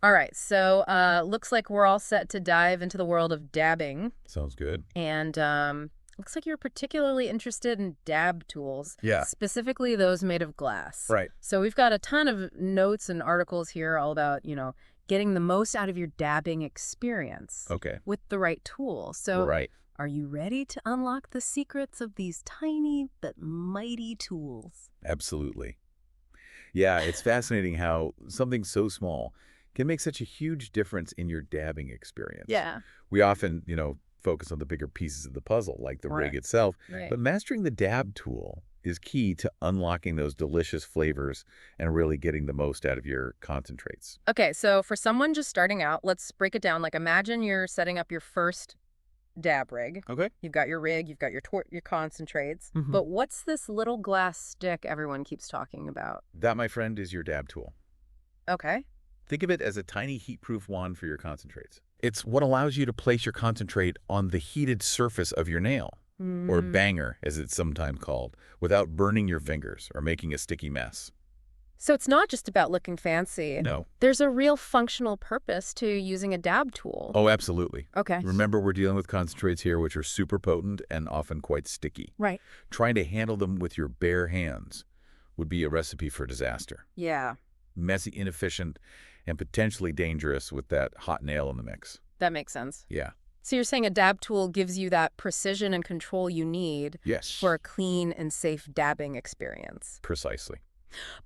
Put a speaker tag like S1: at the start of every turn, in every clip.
S1: All right, so looks like we're all set to dive into the world of dabbing.
S2: Sounds good.
S1: And looks like you're particularly interested in dab tools,
S2: Yeah.
S1: specifically those made of glass.
S2: Right.
S1: So we've got a ton of notes and articles here all about, getting the most out of your dabbing experience
S2: Okay.
S1: with the right tool. So
S2: Right.
S1: are you ready to unlock the secrets of these tiny but mighty tools?
S2: Absolutely. Yeah, it's fascinating how something so small can make such a huge difference in your dabbing experience.
S1: Yeah.
S2: We often, focus on the bigger pieces of the puzzle, like the rig
S1: Right.
S2: itself,
S1: Right.
S2: but mastering the dab tool is key to unlocking those delicious flavors and really getting the most out of your concentrates.
S1: Okay, so for someone just starting out, let's break it down. Like imagine you're setting up your first dab rig.
S2: Okay.
S1: You've got your rig, you've got your concentrates.
S2: Mhm.
S1: But what's this little glass stick everyone keeps talking about?
S2: That, my friend, is your dab tool.
S1: Okay.
S2: Think of it as a tiny heat-proof wand for your concentrates. It's what allows you to place your concentrate on the heated surface of your nail, or
S1: Mm.
S2: banger, as it's sometimes called, without burning your fingers or making a sticky mess.
S1: So it's not just about looking fancy.
S2: No.
S1: There's a real functional purpose to using a dab tool.
S2: Oh, absolutely.
S1: Okay.
S2: Remember, we're dealing with concentrates here, which are super potent and often quite sticky.
S1: Right.
S2: Trying to handle them with your bare hands would be a recipe for disaster.
S1: Yeah,
S2: Messy, inefficient, and potentially dangerous with that hot nail in the mix.
S1: that makes sense.
S2: Yeah.
S1: So you're saying a dab tool gives you that precision and control you need
S2: Yes.
S1: for a clean and safe dabbing experience.
S2: Precisely.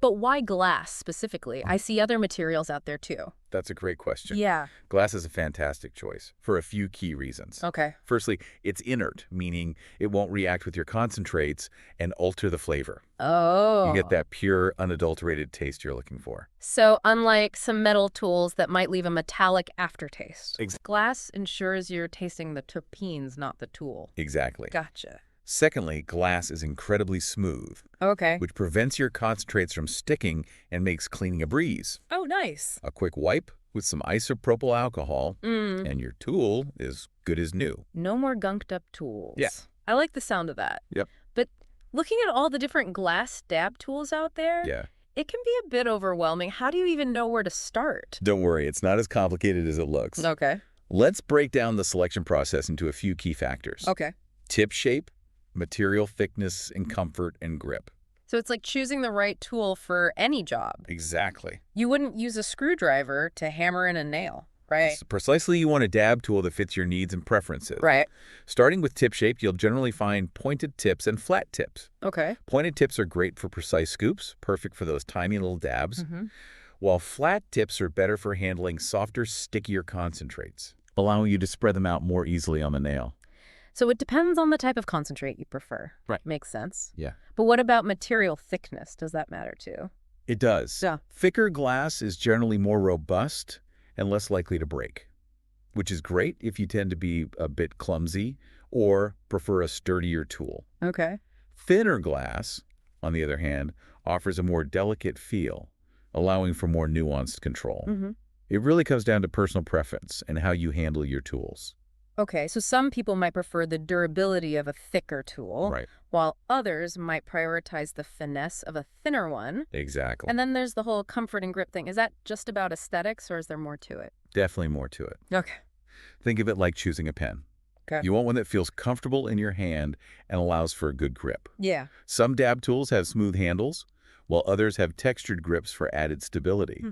S1: But why glass specifically? I see other materials out there too.
S2: That's a great question.
S1: Yeah.
S2: Glass is a fantastic choice for a few key reasons.
S1: Okay.
S2: Firstly, it's inert, meaning it won't react with your concentrates and alter the flavor.
S1: Oh.
S2: You get that pure, unadulterated taste you're looking for.
S1: So unlike some metal tools that might leave a metallic aftertaste,
S2: Ex-
S1: glass ensures you're tasting the terpenes, not the tool.
S2: Exactly.
S1: Gotcha.
S2: Secondly, glass is incredibly smooth,
S1: Okay.
S2: which prevents your concentrates from sticking and makes cleaning a breeze.
S1: Oh, nice.
S2: A quick wipe with some isopropyl alcohol,
S1: Mm.
S2: and your tool is good as new.
S1: No more gunked up tools.
S2: Yeah.
S1: I like the sound of that.
S2: Yep.
S1: But looking at all the different glass dab tools out there,
S2: Yeah.
S1: it can be a bit overwhelming. How do you even know where to start?
S2: Don't worry, it's not as complicated as it looks.
S1: Okay.
S2: Let's break down the selection process into a few key factors.
S1: Okay.
S2: Tip shape, material thickness and comfort and grip.
S1: So it's like choosing the right tool for any job.
S2: Exactly.
S1: You wouldn't use a screwdriver to hammer in a nail, right?
S2: So precisely, you want a dab tool that fits your needs and preferences.
S1: Right.
S2: Starting with tip shape, you'll generally find pointed tips and flat tips.
S1: Okay.
S2: Pointed tips are great for precise scoops, perfect for those tiny little dabs, while flat tips are better for handling softer, stickier concentrates, allowing you to spread them out more easily on the nail.
S1: So it depends on the type of concentrate you prefer.
S2: Right.
S1: Makes sense.
S2: Yeah.
S1: But what about material thickness? Does that matter too?
S2: It does.
S1: Yeah.
S2: Thicker glass is generally more robust and less likely to break, which is great if you tend to be a bit clumsy or prefer a sturdier tool.
S1: Okay.
S2: Thinner glass, on the other hand, offers a more delicate feel, allowing for more nuanced control. It really comes down to personal preference and how you handle your tools.
S1: Okay, so some people might prefer the durability of a thicker tool,
S2: Right.
S1: while others might prioritize the finesse of a thinner one.
S2: Exactly.
S1: And then there's the whole comfort and grip thing. Is that just about aesthetics or is there more to it?
S2: Definitely more to it.
S1: Okay.
S2: Think of it like choosing a pen.
S1: Okay.
S2: You want one that feels comfortable in your hand and allows for a good grip.
S1: Yeah.
S2: Some dab tools have smooth handles, while others have textured grips for added stability.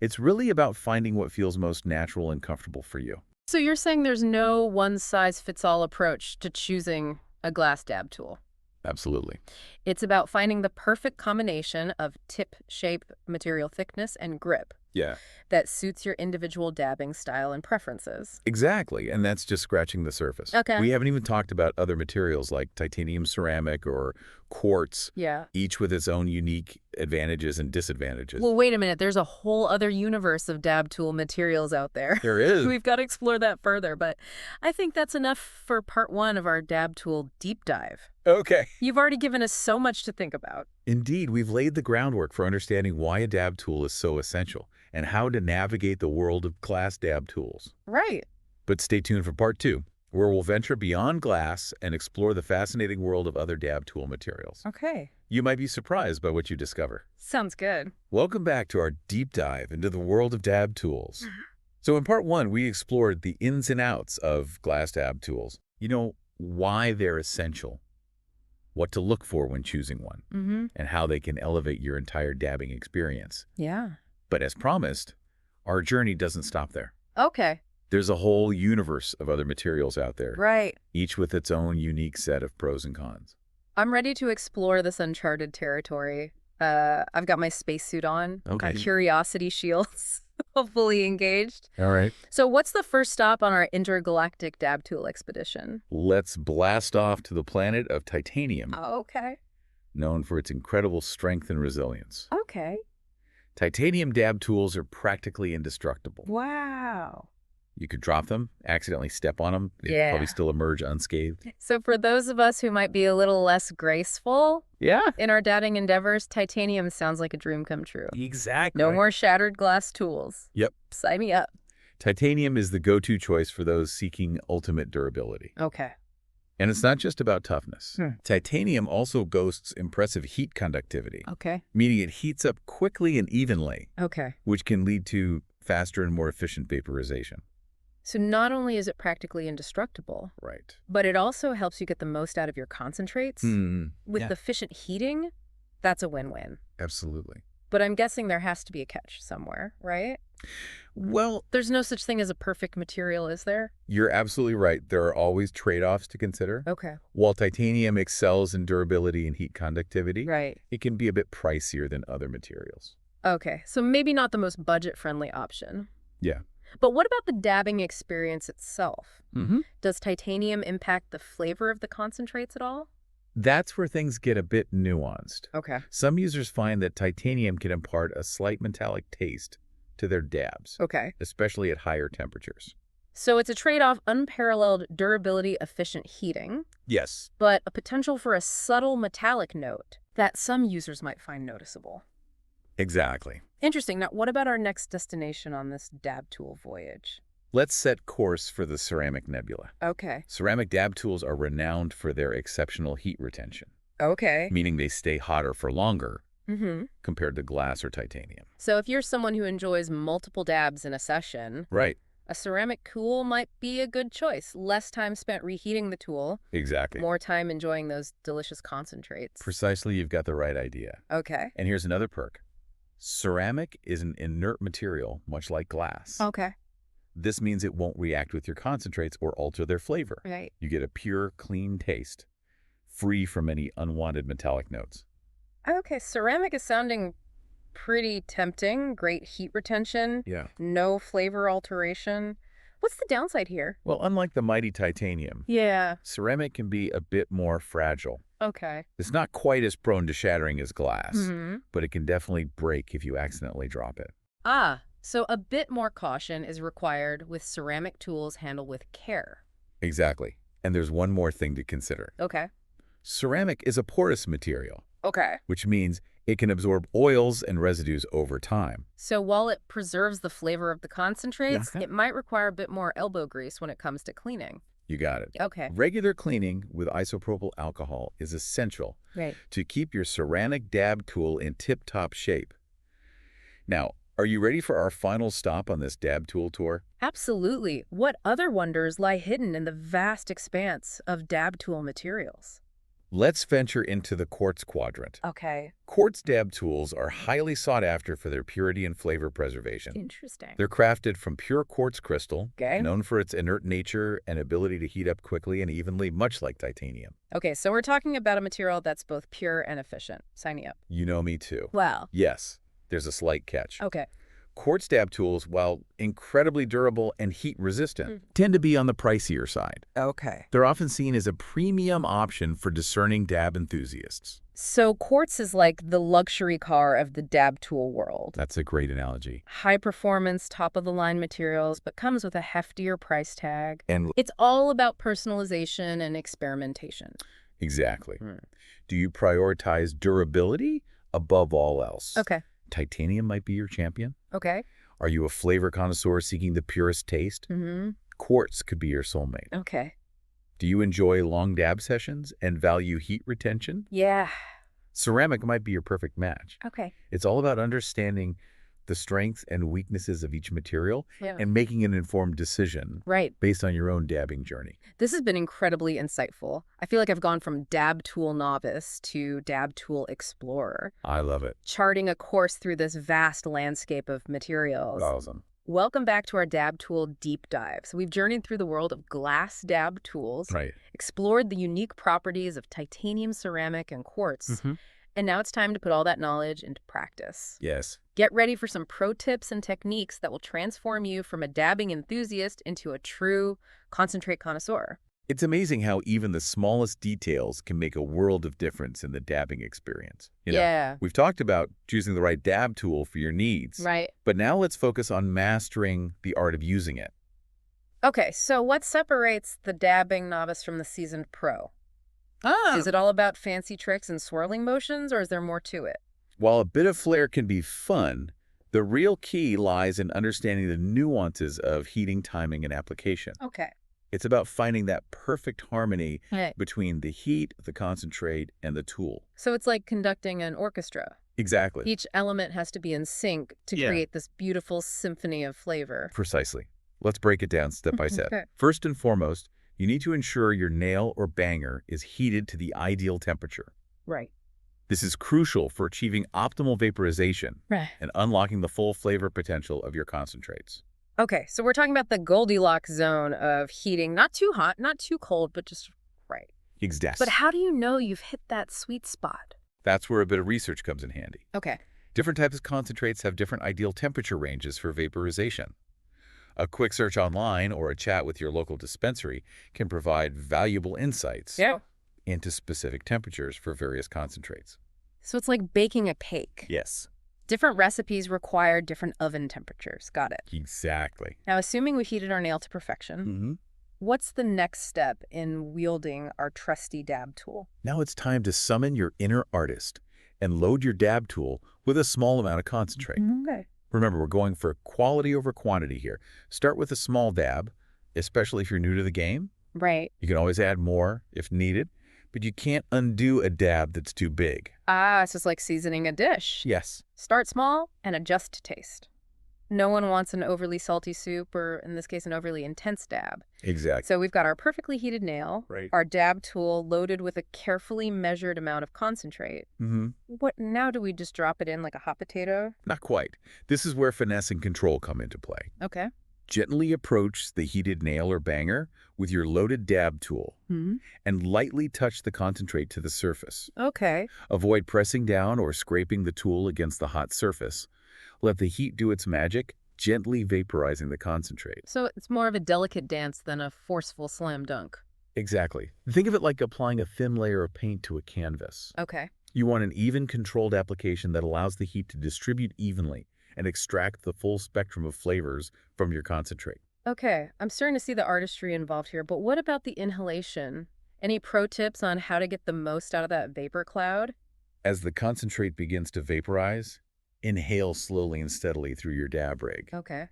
S2: It's really about finding what feels most natural and comfortable for you.
S1: So you're saying there's no one-size-fits-all approach to choosing a glass dab tool.
S2: Absolutely.
S1: It's about finding the perfect combination of tip, shape, material thickness, and grip
S2: Yeah.
S1: that suits your individual dabbing style and preferences.
S2: Exactly, and that's just scratching the surface.
S1: Okay.
S2: We haven't even talked about other materials like titanium ceramic or quartz,
S1: Yeah.
S2: each with its own unique advantages and disadvantages.
S1: Well, wait a minute. There's a whole other universe of dab tool materials out there.
S2: There is.
S1: We've got to explore that further, but I think that's enough for part one of our dab tool deep dive.
S2: Okay.
S1: You've already given us so much to think about.
S2: Indeed, we've laid the groundwork for understanding why a dab tool is so essential and how to navigate the world of glass dab tools.
S1: Right.
S2: But stay tuned for part two. where we'll venture beyond glass and explore the fascinating world of other dab tool materials.
S1: Okay.
S2: You might be surprised by what you discover.
S1: Sounds good.
S2: Welcome back to our deep dive into the world of dab tools. So in part 1, we explored the ins and outs of glass dab tools. You know, why they're essential, what to look for when choosing one, and how they can elevate your entire dabbing experience.
S1: Yeah.
S2: But as promised, our journey doesn't stop there.
S1: Okay.
S2: There's a whole universe of other materials out there,
S1: Right.
S2: each with its own unique set of pros and cons.
S1: I'm ready to explore this uncharted territory. I've got my spacesuit on.
S2: Okay.
S1: Got curiosity shields. Hopefully engaged.
S2: All right.
S1: So what's the first stop on our intergalactic dab tool expedition?
S2: Let's blast off to the planet of Titanium,
S1: Okay.
S2: known for its incredible strength and resilience.
S1: Okay.
S2: Titanium dab tools are practically indestructible.
S1: Wow.
S2: You could drop them, accidentally step on them, they'd
S1: Yeah.
S2: probably still emerge unscathed.
S1: So for those of us who might be a little less graceful
S2: Yeah.
S1: in our dabbing endeavors, titanium sounds like a dream come true.
S2: Exactly.
S1: No more shattered glass tools.
S2: Yep.
S1: Sign me up.
S2: Titanium is the go-to choice for those seeking ultimate durability.
S1: Okay.
S2: And it's not just about toughness.
S1: Hmm.
S2: Titanium also boasts impressive heat conductivity,
S1: Okay.
S2: meaning it heats up quickly and evenly,
S1: Okay.
S2: which can lead to faster and more efficient vaporization.
S1: So not only is it practically indestructible,
S2: Right.
S1: but it also helps you get the most out of your concentrates. With efficient heating, that's a win-win.
S2: Absolutely.
S1: But I'm guessing there has to be a catch somewhere, right?
S2: Well,
S1: There's no such thing as a perfect material, is there?
S2: you're absolutely right. There are always trade-offs to consider.
S1: Okay.
S2: While titanium excels in durability and heat conductivity,
S1: Right.
S2: it can be a bit pricier than other materials.
S1: Okay. So maybe not the most budget-friendly option.
S2: Yeah.
S1: But what about the dabbing experience itself?
S2: Mm-hmm.
S1: Does titanium impact the flavor of the concentrates at all?
S2: That's where things get a bit nuanced.
S1: Okay.
S2: Some users find that titanium can impart a slight metallic taste to their dabs,
S1: Okay.
S2: especially at higher temperatures.
S1: So it's a trade-off: unparalleled durability, efficient heating,
S2: Yes.
S1: but a potential for a subtle metallic note that some users might find noticeable.
S2: Exactly.
S1: Interesting. Now, what about our next destination on this dab tool voyage?
S2: Let's set course for the Ceramic Nebula.
S1: Okay.
S2: Ceramic dab tools are renowned for their exceptional heat retention,
S1: Okay.
S2: meaning they stay hotter for longer
S1: Mm-hmm.
S2: compared to glass or titanium.
S1: So if you're someone who enjoys multiple dabs in a session,
S2: Right.
S1: a ceramic tool might be a good choice. Less time spent reheating the tool,
S2: Exactly.
S1: more time enjoying those delicious concentrates.
S2: Precisely, you've got the right idea.
S1: Okay.
S2: And here's another perk. Ceramic is an inert material, much like glass.
S1: Okay.
S2: This means it won't react with your concentrates or alter their flavor.
S1: Right.
S2: You get a pure, clean taste, free from any unwanted metallic notes.
S1: Okay, ceramic is sounding pretty tempting. Great heat retention,
S2: Yeah.
S1: no flavor alteration. What's the downside here?
S2: Well, unlike the mighty titanium,
S1: Yeah.
S2: ceramic can be a bit more fragile.
S1: Okay.
S2: It's not quite as prone to shattering as glass,
S1: Mm-hmm.
S2: but it can definitely break if you accidentally drop it.
S1: So a bit more caution is required with ceramic tools handled with care.
S2: Exactly. And there's one more thing to consider.
S1: Okay.
S2: Ceramic is a porous material,
S1: Okay.
S2: which means it can absorb oils and residues over time.
S1: So while it preserves the flavor of the concentrates,
S2: Yeah.
S1: it might require a bit more elbow grease when it comes to cleaning.
S2: You got it.
S1: Okay.
S2: Regular cleaning with isopropyl alcohol is essential
S1: Right.
S2: to keep your ceramic dab tool in tip-top shape. Now, are you ready for our final stop on this dab tool tour?
S1: Absolutely. What other wonders lie hidden in the vast expanse of dab tool materials?
S2: Let's venture into the quartz quadrant.
S1: Okay.
S2: Quartz dab tools are highly sought after for their purity and flavor preservation.
S1: Interesting.
S2: They're crafted from pure quartz crystal,
S1: Okay.
S2: known for its inert nature and ability to heat up quickly and evenly, much like titanium.
S1: Okay, so we're talking about a material that's both pure and efficient. Sign me up.
S2: You know me too.
S1: Wow.
S2: Yes, there's a slight catch.
S1: Okay.
S2: Quartz dab tools, while incredibly durable and heat-resistant, tend to be on the pricier side.
S1: Okay.
S2: They're often seen as a premium option for discerning dab enthusiasts.
S1: So quartz is like the luxury car of the dab tool world.
S2: That's a great analogy.
S1: High performance, top of the line materials, but comes with a heftier price tag.
S2: And
S1: It's all about personalization and experimentation.
S2: exactly. Do you prioritize durability above all else?
S1: Okay.
S2: Titanium might be your champion.
S1: Okay.
S2: Are you a flavor connoisseur seeking the purest taste?
S1: Mm-hmm.
S2: Quartz could be your soulmate.
S1: Okay.
S2: Do you enjoy long dab sessions and value heat retention?
S1: Yeah.
S2: Ceramic might be your perfect match.
S1: Okay.
S2: It's all about understanding the strengths and weaknesses of each material
S1: Yeah.
S2: and making an informed decision
S1: Right.
S2: based on your own dabbing journey.
S1: This has been incredibly insightful. I feel like I've gone from dab tool novice to dab tool explorer,
S2: I love it.
S1: charting a course through this vast landscape of materials.
S2: Awesome.
S1: Welcome back to our dab tool deep dive. So we've journeyed through the world of glass dab tools,
S2: Right.
S1: explored the unique properties of titanium, ceramic, and quartz, and now it's time to put all that knowledge into practice.
S2: Yes.
S1: Get ready for some pro tips and techniques that will transform you from a dabbing enthusiast into a true concentrate connoisseur.
S2: It's amazing how even the smallest details can make a world of difference in the dabbing experience.
S1: Yeah.
S2: We've talked about choosing the right dab tool for your needs,
S1: Right.
S2: but now let's focus on mastering the art of using it.
S1: Okay, so what separates the dabbing novice from the seasoned pro?
S2: Ah.
S1: Is it all about fancy tricks and swirling motions, or is there more to it?
S2: While a bit of flair can be fun, the real key lies in understanding the nuances of heating, timing, and application.
S1: Okay.
S2: It's about finding that perfect harmony
S1: Right.
S2: between the heat, the concentrate, and the tool.
S1: So it's like conducting an orchestra.
S2: Exactly.
S1: Each element has to be in sync to
S2: Yeah.
S1: create this beautiful symphony of flavor.
S2: Precisely. Let's break it down step by step.
S1: Okay.
S2: First and foremost, you need to ensure your nail or banger is heated to the ideal temperature.
S1: Right.
S2: This is crucial for achieving optimal vaporization
S1: Right.
S2: and unlocking the full flavor potential of your concentrates.
S1: Okay, so we're talking about the Goldilocks zone of heating, not too hot, not too cold, but just right.
S2: Exactly.
S1: But how do you know you've hit that sweet spot?
S2: That's where a bit of research comes in handy.
S1: Okay.
S2: Different types of concentrates have different ideal temperature ranges for vaporization. A quick search online or a chat with your local dispensary can provide valuable insights
S1: Yeah.
S2: into specific temperatures for various concentrates.
S1: So it's like baking a cake.
S2: Yes.
S1: Different recipes require different oven temperatures. Got it.
S2: Exactly.
S1: Now, assuming we've heated our nail to perfection, what's the next step in wielding our trusty dab tool?
S2: Now it's time to summon your inner artist and load your dab tool with a small amount of concentrate.
S1: Okay.
S2: Remember, we're going for quality over quantity here. Start with a small dab, especially if you're new to the game.
S1: Right.
S2: You can always add more if needed, but you can't undo a dab that's too big.
S1: Ah, so it's like seasoning a dish.
S2: Yes.
S1: Start small and adjust to taste. No one wants an overly salty soup or, in this case, an overly intense dab.
S2: Exactly.
S1: So we've got our perfectly heated nail,
S2: Right.
S1: our dab tool loaded with a carefully measured amount of concentrate. What now? Do we just drop it in like a hot potato?
S2: Not quite. This is where finesse and control come into play.
S1: Okay.
S2: Gently approach the heated nail or banger with your loaded dab tool and lightly touch the concentrate to the surface.
S1: Okay.
S2: Avoid pressing down or scraping the tool against the hot surface. Let the heat do its magic, gently vaporizing the concentrate.
S1: So it's more of a delicate dance than a forceful slam dunk.
S2: Exactly. Think of it like applying a thin layer of paint to a canvas.
S1: Okay.
S2: You want an even, controlled application that allows the heat to distribute evenly and extract the full spectrum of flavors from your concentrate.
S1: Okay. I'm starting to see the artistry involved here, but what about the inhalation? Any pro tips on how to get the most out of that vapor cloud?
S2: As the concentrate begins to vaporize, inhale slowly and steadily through your dab rig.
S1: Okay.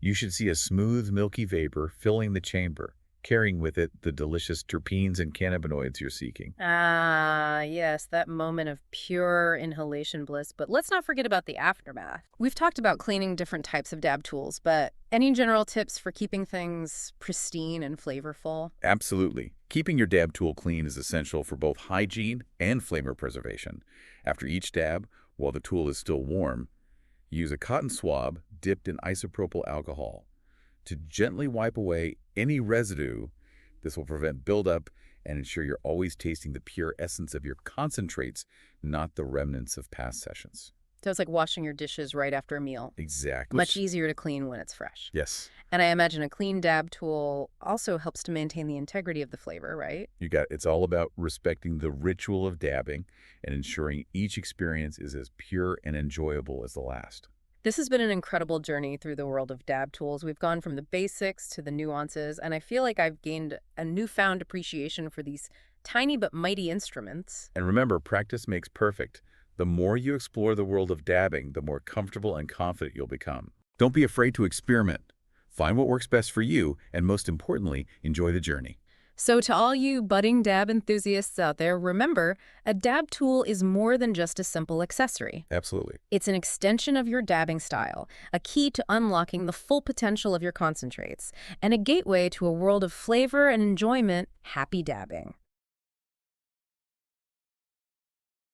S2: You should see a smooth, milky vapor filling the chamber, carrying with it the delicious terpenes and cannabinoids you're seeking.
S1: Ah, yes, that moment of pure inhalation bliss. But let's not forget about the aftermath. We've talked about cleaning different types of dab tools, but any general tips for keeping things pristine and flavorful?
S2: Absolutely. Keeping your dab tool clean is essential for both hygiene and flavor preservation. After each dab, while the tool is still warm, use a cotton swab dipped in isopropyl alcohol to gently wipe away any residue. This will prevent buildup and ensure you're always tasting the pure essence of your concentrates, not the remnants of past sessions.
S1: So it's like washing your dishes right after a meal.
S2: Exactly.
S1: Much easier to clean when it's fresh.
S2: Yes.
S1: And I imagine a clean dab tool also helps to maintain the integrity of the flavor, right?
S2: It's all about respecting the ritual of dabbing and ensuring each experience is as pure and enjoyable as the last.
S1: This has been an incredible journey through the world of dab tools. We've gone from the basics to the nuances, and I feel like I've gained a newfound appreciation for these tiny but mighty instruments.
S2: And remember, practice makes perfect. The more you explore the world of dabbing, the more comfortable and confident you'll become. Don't be afraid to experiment. Find what works best for you, and most importantly, enjoy the journey.
S1: So to all you budding dab enthusiasts out there, remember, a dab tool is more than just a simple accessory.
S2: Absolutely.
S1: It's an extension of your dabbing style, a key to unlocking the full potential of your concentrates, and a gateway to a world of flavor and enjoyment. Happy dabbing.